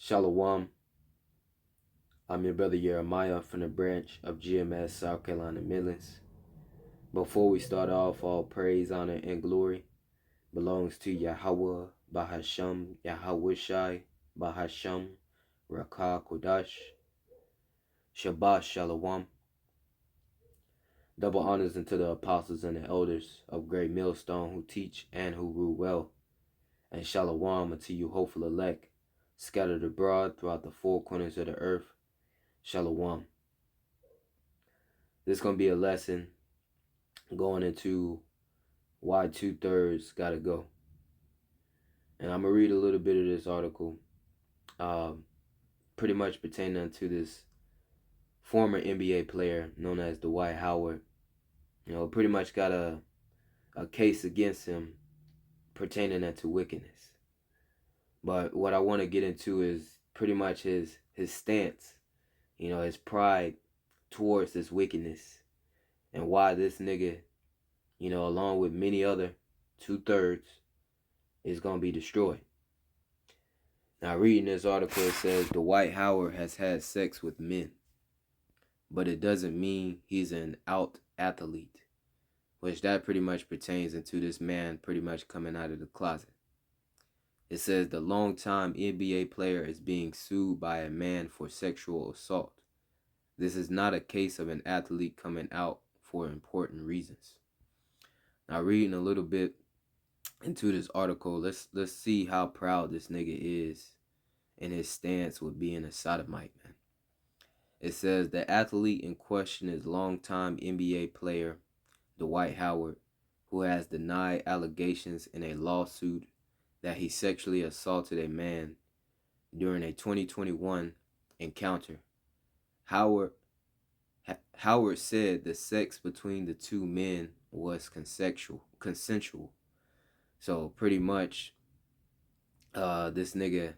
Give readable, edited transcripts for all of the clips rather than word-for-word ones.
Shalawam. I'm your brother Jeremiah from the branch of GMS South Carolina Midlands. Before we start off, all praise, honor, and glory belongs to Yahawah, Bahasham, Yahawashi, Bahasham, Rakah Kodash, Shabbat Shalawam. Double honors unto the apostles and the elders of Great Millstone who teach and who rule well. And Shalawam unto you hopeful elect, scattered abroad throughout the four corners of the earth. Shalawam. This is going to be a lesson going into why 2/3 got to go. And I'm going to read a little bit of this article, pretty much pertaining to this former NBA player known as Dwight Howard. Pretty much got a case against him pertaining to wickedness. But what I want to get into is pretty much his stance, his pride towards this wickedness, and why this nigga, along with many other 2/3, is going to be destroyed. Now, reading this article, it says Dwight Howard has had sex with men, but it doesn't mean he's an out athlete, which that pretty much pertains into this man pretty much coming out of the closet. It says the longtime NBA player is being sued by a man for sexual assault. This is not a case of an athlete coming out for important reasons. Now, reading a little bit into this article, let's see how proud this nigga is in his stance with being a sodomite, man. It says the athlete in question is longtime NBA player Dwight Howard, who has denied allegations in a lawsuit that he sexually assaulted a man during a 2021 encounter. Howard said the sex between the two men was consensual. So pretty much, this nigga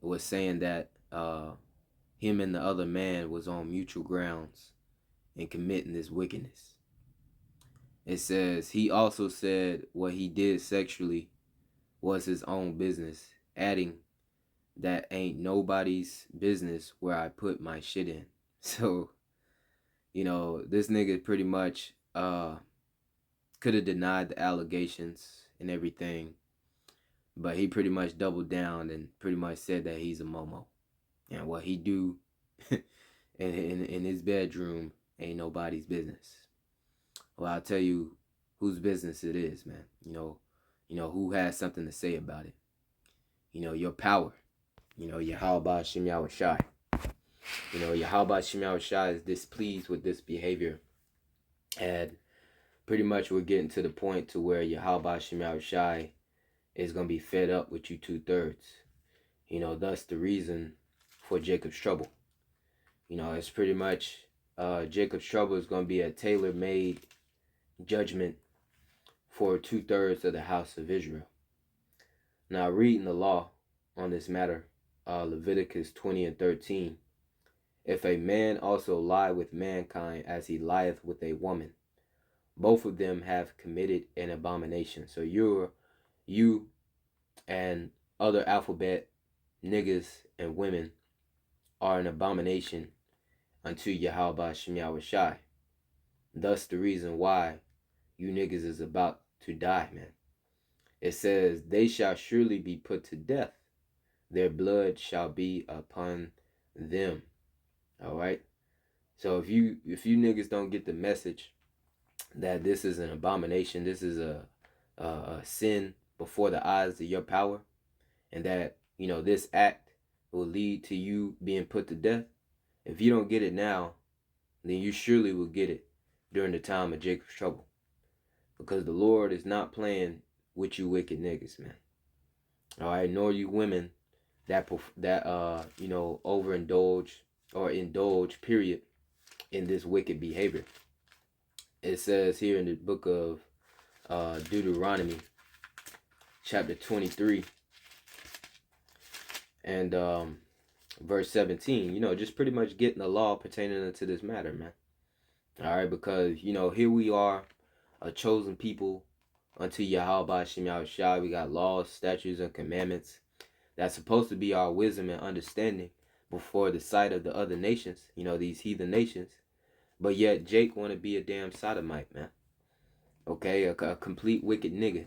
was saying that him and the other man was on mutual grounds in committing this wickedness. It says he also said what he did sexually was his own business, adding that ain't nobody's business where I put my shit in. So, this nigga pretty much could have denied the allegations and everything, but he pretty much doubled down and pretty much said that he's a momo, and what he do in his bedroom ain't nobody's business. Well, I'll tell you whose business it is, man. Who has something to say about it. Your power. Yahawashi. Yahawashi is displeased with this behavior. And pretty much we're getting to the point to where Yahawashi is going to be fed up with you 2/3. Thus the reason for Jacob's trouble. It's pretty much Jacob's trouble is going to be a tailor-made judgment for 2/3 of the house of Israel. Now, reading the law on this matter, Leviticus 20:13, if a man also lie with mankind as he lieth with a woman, both of them have committed an abomination. So you and other alphabet niggas and women are an abomination unto Yahawashi. Thus the reason why you niggas is about to die, man. It says, they shall surely be put to death. Their blood shall be upon them. All right. So if you niggas don't get the message that this is an abomination, this is a sin before the eyes of your power, and that this act will lead to you being put to death. If you don't get it now, then you surely will get it during the time of Jacob's trouble, because the Lord is not playing with you wicked niggas, man. All right, nor you women that overindulge or indulge, period, in this wicked behavior. It says here in the book of Deuteronomy, chapter 23, and verse 17. Just pretty much getting the law pertaining to this matter, man. All right, because here we are, a chosen people unto Yahawashi. We got laws, statutes, and commandments that's supposed to be our wisdom and understanding before the sight of the other nations, these heathen nations. But yet Jake want to be a damn sodomite, man. Okay, a complete wicked nigga.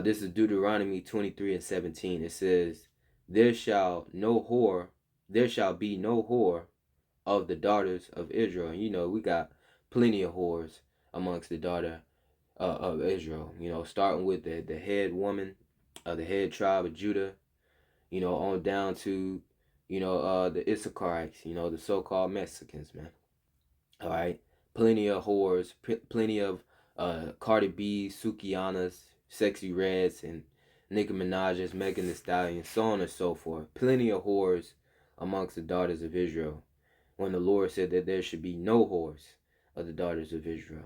This is Deuteronomy 23:17. It says, there shall be no whore of the daughters of Israel. And we got plenty of whores amongst the daughter of Israel. Starting with the head woman of the head tribe of Judah, on down to, the Issacharites, the so-called Mexicans, man. All right, plenty of whores, plenty of Cardi B, Sukianas, Sexy Reds, and Nicki Minaj's, Megan Thee Stallion, so on and so forth. Plenty of whores amongst the daughters of Israel, when the Lord said that there should be no whores of the daughters of Israel.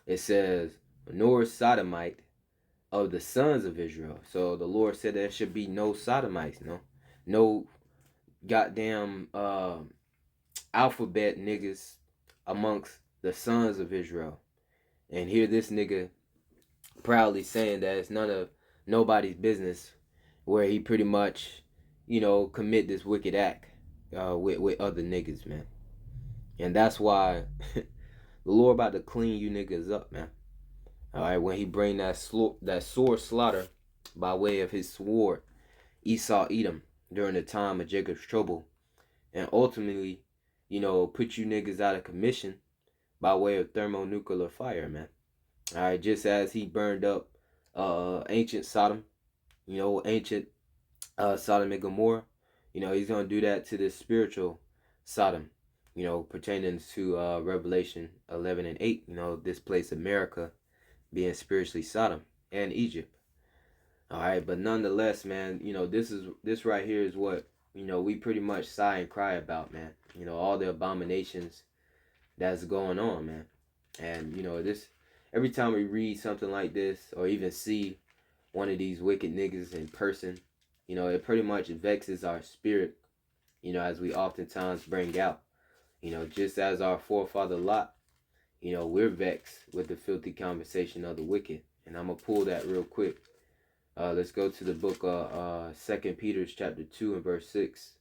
It says, nor sodomite of the sons of Israel. So the Lord said there should be no sodomites, no goddamn alphabet niggas amongst the sons of Israel. And here this nigga proudly saying that it's none of nobody's business, where he pretty much, commit this wicked act with other niggas, man. And that's why the Lord about to clean you niggas up, man. All right, when he bring that sword slaughter by way of his sword, Esau Edom, during the time of Jacob's trouble, and ultimately, put you niggas out of commission by way of thermonuclear fire, man. All right, just as he burned up ancient Sodom, ancient Sodom and Gomorrah, he's going to do that to this spiritual Sodom, pertaining to Revelation 11:8, this place, America, being spiritually Sodom and Egypt. All right, but nonetheless, man, this right here is what, we pretty much sigh and cry about, man. All the abominations that's going on, man. And, this, every time we read something like this, or even see one of these wicked niggas in person, it pretty much vexes our spirit, as we oftentimes bring out. Just as our forefather Lot, we're vexed with the filthy conversation of the wicked. And I'm going to pull that real quick. Let's go to the book of 2 Peter chapter 2 and verse 6.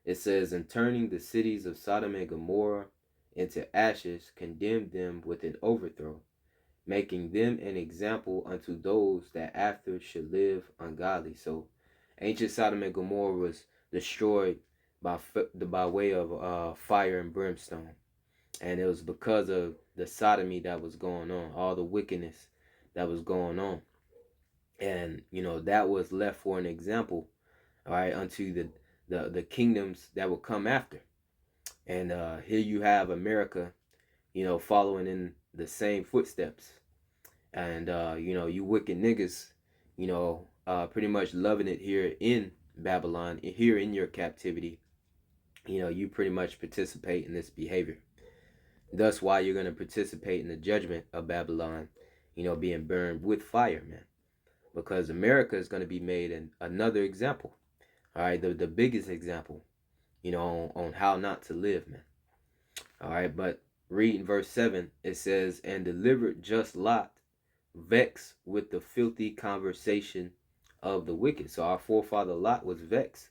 It says, and turning the cities of Sodom and Gomorrah into ashes, condemned them with an overthrow, making them an example unto those that after should live ungodly. So ancient Sodom and Gomorrah was destroyed by way of fire and brimstone. And it was because of the sodomy that was going on, all the wickedness that was going on. And, that was left for an example, all right, unto the kingdoms that will come after. And here you have America, following in the same footsteps. And, you wicked niggas, pretty much loving it here in Babylon, here in your captivity. You pretty much participate in this behavior. Thus why you're going to participate in the judgment of Babylon, being burned with fire, man. Because America is going to be made another example. All right, the biggest example, on how not to live, man. All right, but reading verse 7, it says, and delivered just Lot, vexed with the filthy conversation of the wicked. So our forefather Lot was vexed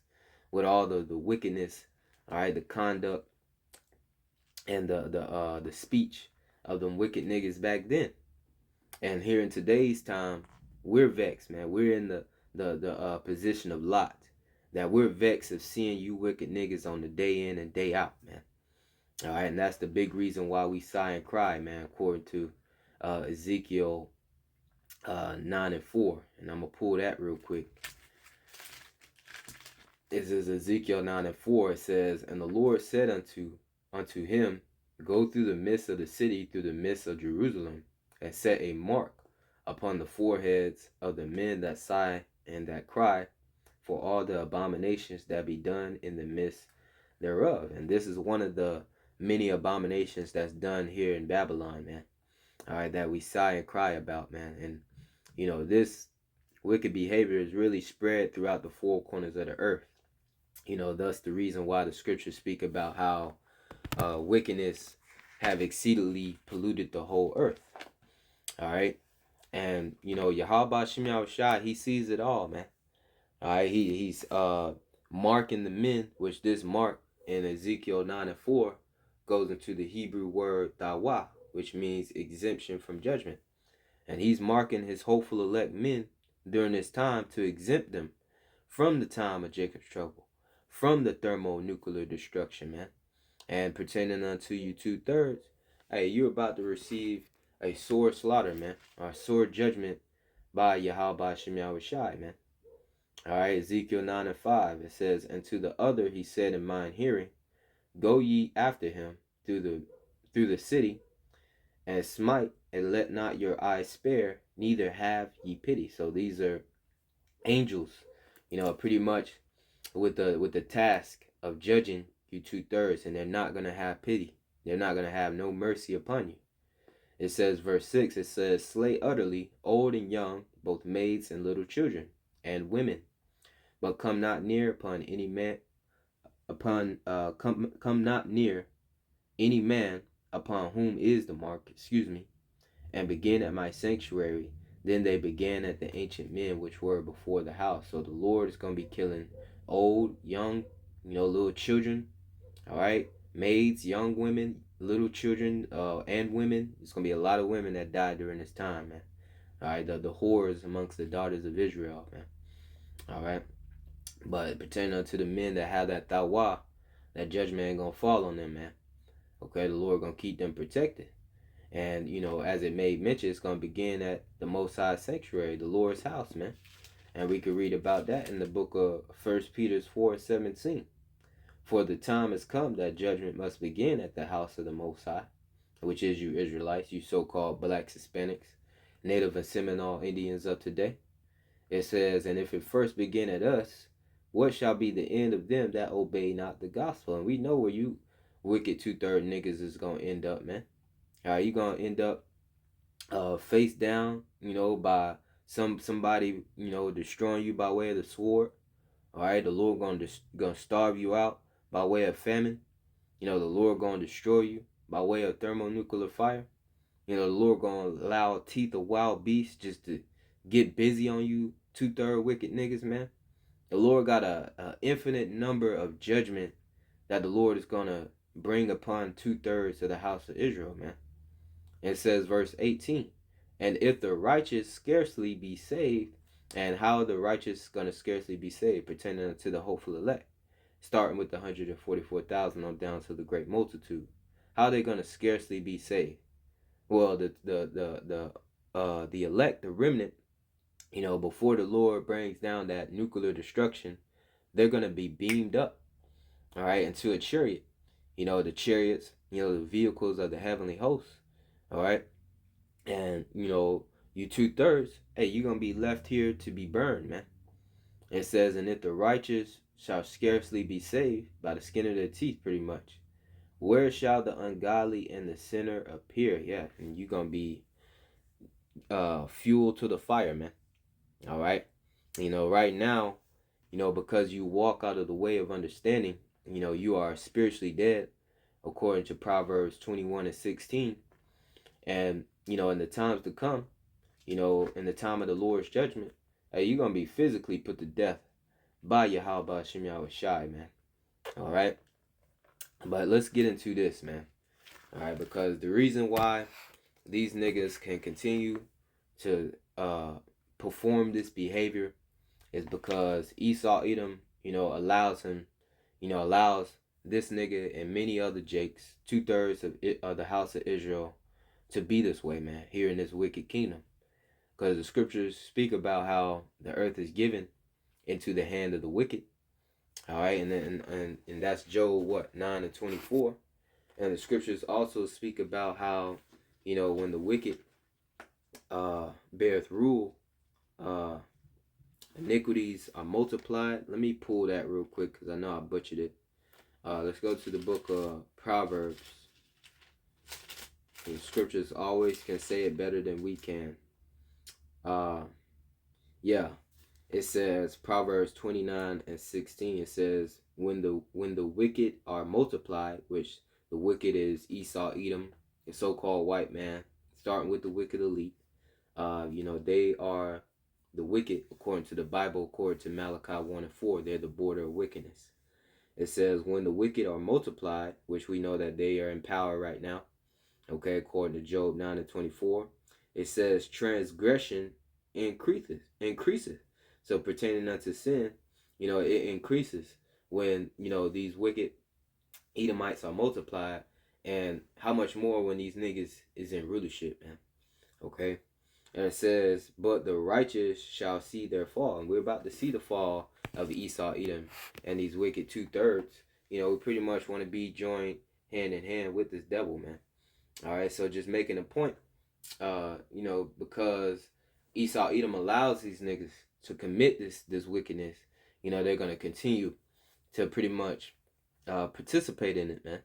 with all the wickedness, all right, the conduct and the speech of them wicked niggas back then. And here in today's time, we're vexed, man. We're in the position of Lot, that we're vexed of seeing you wicked niggas on the day in and day out, man. All right, and that's the big reason why we sigh and cry, man, according to Ezekiel 9:4. And I'm going to pull that real quick. This is Ezekiel 9:4. It says, and the Lord said unto him, go through the midst of the city, through the midst of Jerusalem, and set a mark upon the foreheads of the men that sigh and that cry for all the abominations that be done in the midst thereof. And this is one of the many abominations that's done here in Babylon, man. All right, that we sigh and cry about, man. And, this wicked behavior is really spread throughout the four corners of the earth. Thus the reason why the scriptures speak about how wickedness have exceedingly polluted the whole earth. All right. And, Yahawah, he sees it all, man. All right, he's marking the men, which this mark in Ezekiel 9:4 goes into the Hebrew word Yahawah, which means exemption from judgment. And he's marking his hopeful elect men during this time to exempt them from the time of Jacob's trouble, from the thermonuclear destruction, man. And pertaining unto you 2/3, hey, you're about to receive a sore slaughter, man, or a sore judgment by Yahweh Yahawashi, man. All right, Ezekiel 9:5, it says, and to the other he said in mine hearing, go ye after him through the city, and smite, and let not your eyes spare, neither have ye pity. So these are angels, pretty much with the task of judging you 2/3, and they're not gonna have pity. They're not gonna have no mercy upon you. It says, verse 6, it says, slay utterly old and young, both maids and little children, and women, but come not near upon any man come not near any man upon whom is the mark, and begin at my sanctuary. Then they began at the ancient men which were before the house. So the Lord is going to be killing old, young, little children, all right, maids, young women, little children, and women. It's going to be a lot of women that died during this time, man. All right, the whores amongst the daughters of Israel, man. All right, but pertaining unto the men that have that tawah, that judgment ain't going to fall on them, man. Okay, the Lord going to keep them protected. And, as it made mention, it's going to begin at the Most High Sanctuary, the Lord's house, man. And we could read about that in the book of 1 Peter 4:17. For the time has come that judgment must begin at the house of the Most High, which is you Israelites, you so-called blacks, Hispanics, Native and Seminole Indians of today. It says, and if it first begin at us, what shall be the end of them that obey not the gospel? And we know where you wicked 2/3 niggas is going to end up, man. You going to end up face down, by somebody, destroying you by way of the sword. All right, the Lord gonna starve you out by way of famine. The Lord gonna destroy you by way of thermonuclear fire. The Lord gonna allow teeth of wild beasts just to get busy on you 2/3 wicked niggas, man. The Lord got a infinite number of judgment that the Lord is gonna bring upon 2/3 of the house of Israel, man. It says, verse 18, and if the righteous scarcely be saved, and how the righteous going to scarcely be saved, pertaining to the hopeful elect, starting with the 144,000 on down to the great multitude. How are they going to scarcely be saved? Well, the elect, the remnant, before the Lord brings down that nuclear destruction, they're going to be beamed up, all right, into a chariot. The chariots, the vehicles of the heavenly hosts. All right. And, you 2/3, hey, you're going to be left here to be burned, man. It says, and if the righteous shall scarcely be saved by the skin of their teeth, pretty much, where shall the ungodly and the sinner appear? Yeah. And you're going to be fuel to the fire, man. All right. Right now, because you walk out of the way of understanding, you are spiritually dead, according to Proverbs 21:16. And, in the times to come, in the time of the Lord's judgment, hey, you're going to be physically put to death by Yahweh Shem Yahawashi, man. All right? But let's get into this, man. All right? Because the reason why these niggas can continue to perform this behavior is because Esau Edom, allows this nigga and many other Jakes, 2/3 of the house of Israel, to be this way, man, here in this wicked kingdom. Because the scriptures speak about how the earth is given into the hand of the wicked. All right, and that's Job 9:24. And the scriptures also speak about how, when the wicked beareth rule, iniquities are multiplied. Let me pull that real quick because I know I butchered it. Let's go to the book of Proverbs. The scriptures always can say it better than we can. It says Proverbs 29:16. It says, when the wicked are multiplied, which the wicked is Esau Edom, the so-called white man, starting with the wicked elite. They are the wicked, according to the Bible, according to Malachi 1 and 4, they're the border of wickedness. It says, when the wicked are multiplied, which we know that they are in power right now, okay, according to Job 9 and 24, it says, transgression increases. So pertaining unto sin, it increases when, these wicked Edomites are multiplied, and how much more when these niggas is in rulership, man. Okay. And it says, but the righteous shall see their fall. And we're about to see the fall of Esau, Edom, and these wicked 2/3. We pretty much want to be joined hand in hand with this devil, man. All right. So just making a point, because Esau, Edom allows these niggas to commit this wickedness, they're going to continue to pretty much participate in it, man.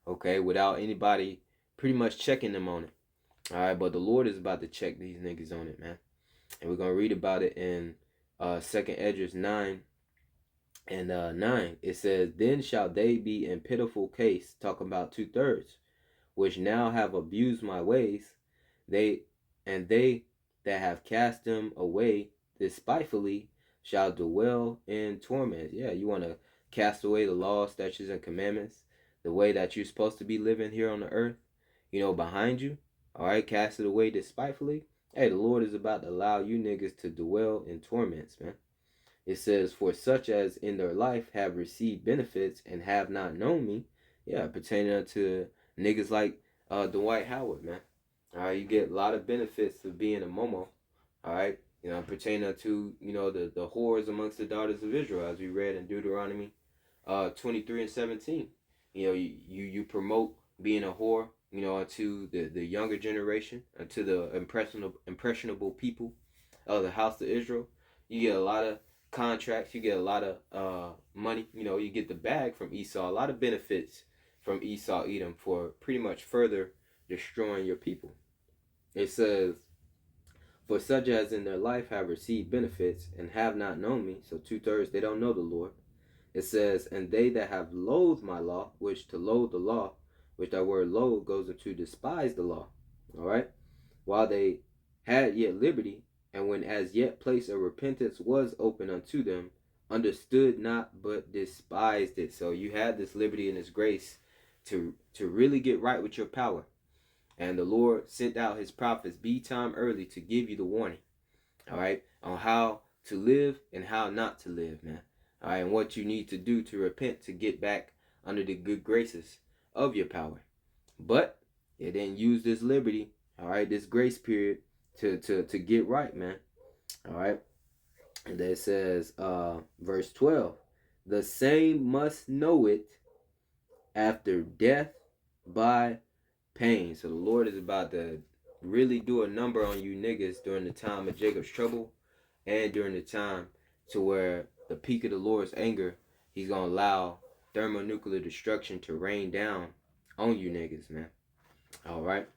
Okay. Without anybody pretty much checking them on it. All right, but the Lord is about to check these niggas on it, man. And we're going to read about it in 2nd Esdras 9 and 9. It says, then shall they be in pitiful case, talking about 2/3, which now have abused my ways, they that have cast them away despitefully shall dwell in torment. Yeah, you want to cast away the laws, statutes, and commandments, the way that you're supposed to be living here on the earth, behind you. All right, cast it away despitefully. Hey, the Lord is about to allow you niggas to dwell in torments, man. It says, for such as in their life have received benefits and have not known me. Yeah, pertaining to niggas like Dwight Howard, man. All right, you get a lot of benefits of being a Momo. All right, pertaining to, the whores amongst the daughters of Israel, as we read in Deuteronomy 23 and 17. You promote being a whore, to the younger generation, to the impressionable people of the house of Israel. You get a lot of contracts, you get a lot of money, you get the bag from Esau, a lot of benefits from Esau, Edom, for pretty much further destroying your people. It says, for such as in their life have received benefits and have not known me, so 2/3, they don't know the Lord. It says, and they that have loathed my law, which to loathe the law, which that word loathe goes into despise the law. All right. While they had yet liberty, and when as yet place of repentance was open unto them, understood not but despised it. So you had this liberty and this grace to really get right with your power. And the Lord sent out his prophets be time early to give you the warning. All right. On how to live and how not to live, man. All right, and what you need to do to repent to get back under the good graces of your power. But they didn't use this liberty, all right, this grace period to get right, man. All right. And then it says, verse 12, the same must know it after death by pain. So the Lord is about to really do a number on you niggas during the time of Jacob's trouble and during the time to where the peak of the Lord's anger, he's going to allow thermonuclear destruction to rain down on you niggas, man. All right.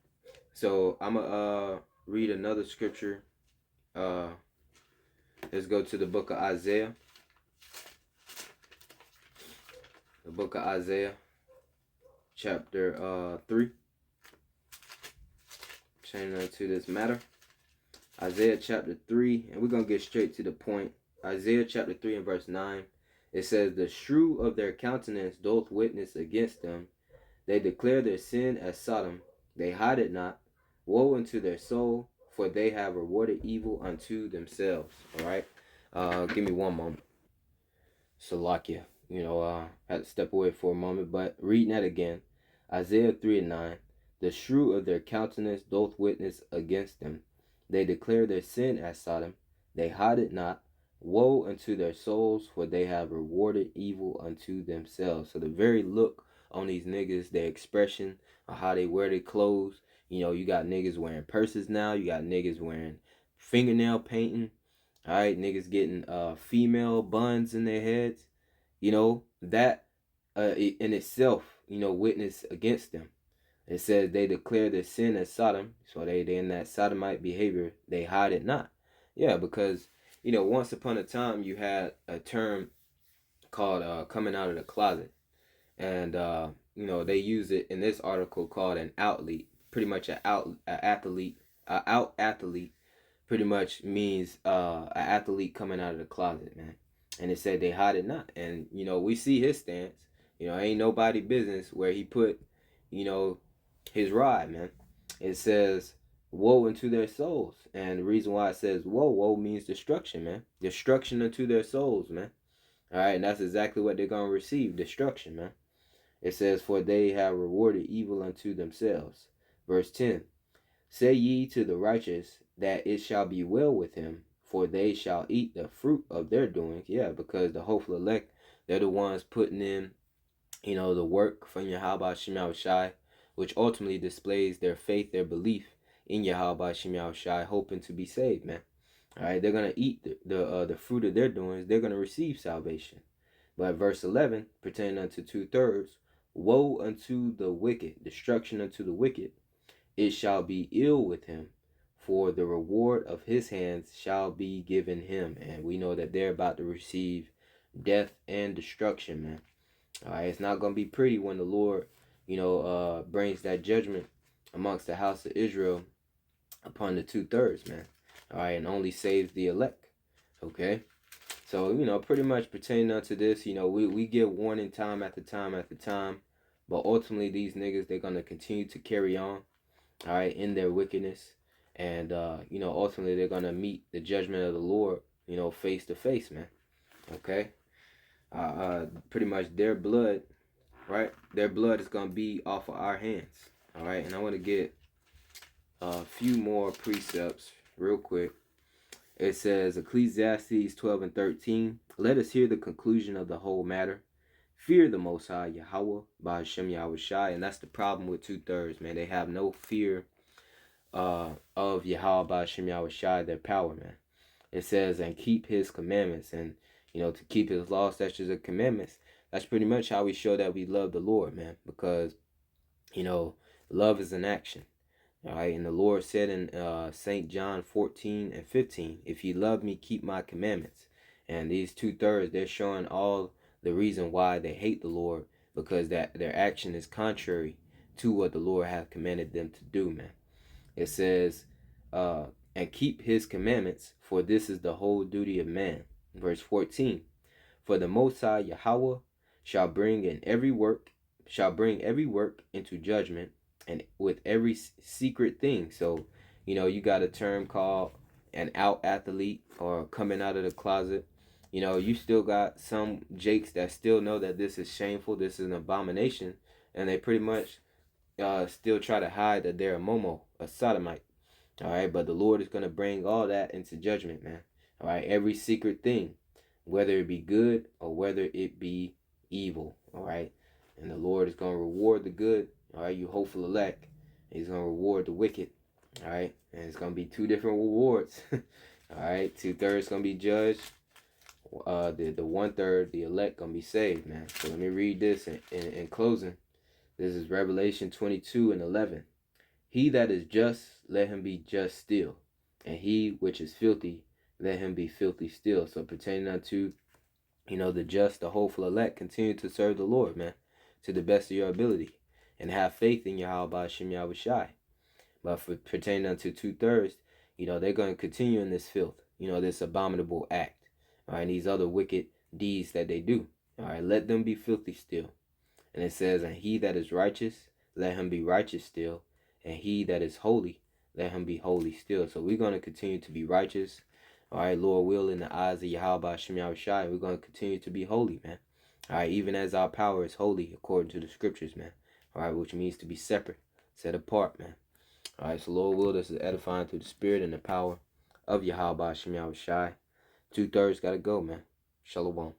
So I'm going to read another scripture. Let's go to the book of Isaiah. The book of Isaiah, chapter 3. Changing to this matter. Isaiah chapter 3, and we're going to get straight to the point. Isaiah chapter 3 and verse 9. It says, the shrew of their countenance doth witness against them. They declare their sin as Sodom. They hide it not. Woe unto their soul, for they have rewarded evil unto themselves. All right. Give me one moment. Salakia. Had to step away for a moment, but reading that again. Isaiah 3 and 9. The shrew of their countenance doth witness against them. They declare their sin as Sodom. They hide it not. Woe unto their souls, for they have rewarded evil unto themselves. So the very look on these niggas, their expression of how they wear their clothes. You got niggas wearing purses now. You got niggas wearing fingernail painting. All right, niggas getting female buns in their heads. That in itself, witness against them. It says they declare their sin as Sodom. So they in that sodomite behavior. They hide it not. Yeah, because once upon a time you had a term called coming out of the closet. And, they use it in this article called an outlet, pretty much an out athlete pretty much means an athlete coming out of the closet, man. And it said they hide it not. And, we see his stance. Ain't nobody business where he put, his rod, man. It says, woe unto their souls. And the reason why it says woe means destruction, man. Destruction unto their souls, man. All right, and that's exactly what they're going to receive, destruction, man. It says, for they have rewarded evil unto themselves. Verse 10, say ye to the righteous that it shall be well with him, for they shall eat the fruit of their doings. Yeah, because the hopeful elect, they're the ones putting in, the work from Yahawashi, which ultimately displays their faith, their belief in Yahawashi, hoping to be saved, man. All right, they're gonna eat the fruit of their doings. They're gonna receive salvation. But verse 11, pertaining unto 2/3, woe unto the wicked, destruction unto the wicked. It shall be ill with him, for the reward of his hands shall be given him. And we know that they're about to receive death and destruction, man. All right, it's not gonna be pretty when the Lord, brings that judgment amongst the house of Israel upon the 2/3, man. All right, and only saves the elect. Okay, so pretty much pertaining unto this, we get warning time after time after time, but ultimately these niggas, they're gonna continue to carry on, all right, in their wickedness, and ultimately they're gonna meet the judgment of the Lord, face to face, man. Okay, pretty much their blood, right? Their blood is gonna be off of our hands, all right. And I want to get a few more precepts real quick. It says, Ecclesiastes 12 and 13, let us hear the conclusion of the whole matter. Fear the Most High, Yahawah, Bahasham Yahawashi. And that's the problem with 2/3, man. They have no fear of Yahawah, Bahasham Yahawashi, their power, man. It says, and keep his commandments. And, to keep his laws, statutes, and commandments. That's pretty much how we show that we love the Lord, man. Because, love is an action. All right, and the Lord said in St. John 14 and 15, if ye love me, keep my commandments. And these 2/3, they're showing all the reason why they hate the Lord, because that their action is contrary to what the Lord hath commanded them to do, man. It says, and keep his commandments, for this is the whole duty of man. Verse 14, for the Most High Yahawah shall bring every work into judgment, and with every secret thing. So, you got a term called an out athlete, or coming out of the closet. You still got some jakes that still know that this is shameful, this is an abomination, and they pretty much still try to hide that they're a momo, a sodomite. All right, but the Lord is going to bring all that into judgment, man. All right, every secret thing, whether it be good or whether it be evil. All right, and the Lord is going to reward the good. All right, you hopeful elect. He's going to reward the wicked. All right, and it's going to be two different rewards. All right, 2/3 going to be judged. The 1/3, the elect, going to be saved, man. So let me read this in closing. This is Revelation 22 and 11. He that is just, let him be just still. And he which is filthy, let him be filthy still. So pertaining unto, the just, the hopeful elect, continue to serve the Lord, man, to the best of your ability. And have faith in Yahawashi Yahawashi. But for pertaining unto 2/3, they're going to continue in this filth, this abominable act. All right, and these other wicked deeds that they do. All right, let them be filthy still. And it says, and he that is righteous, let him be righteous still. And he that is holy, let him be holy still. So we're going to continue to be righteous. All right, Lord will, in the eyes of Yahweh Shem Yahawashi, we're going to continue to be holy, man. All right, even as our power is holy according to the scriptures, man. All right, which means to be separate, set apart, man. All right, so Lord will, this is edifying through the spirit and the power of Yahawah Shem Yahawashi. 2/3 got to go, man. Shalawam.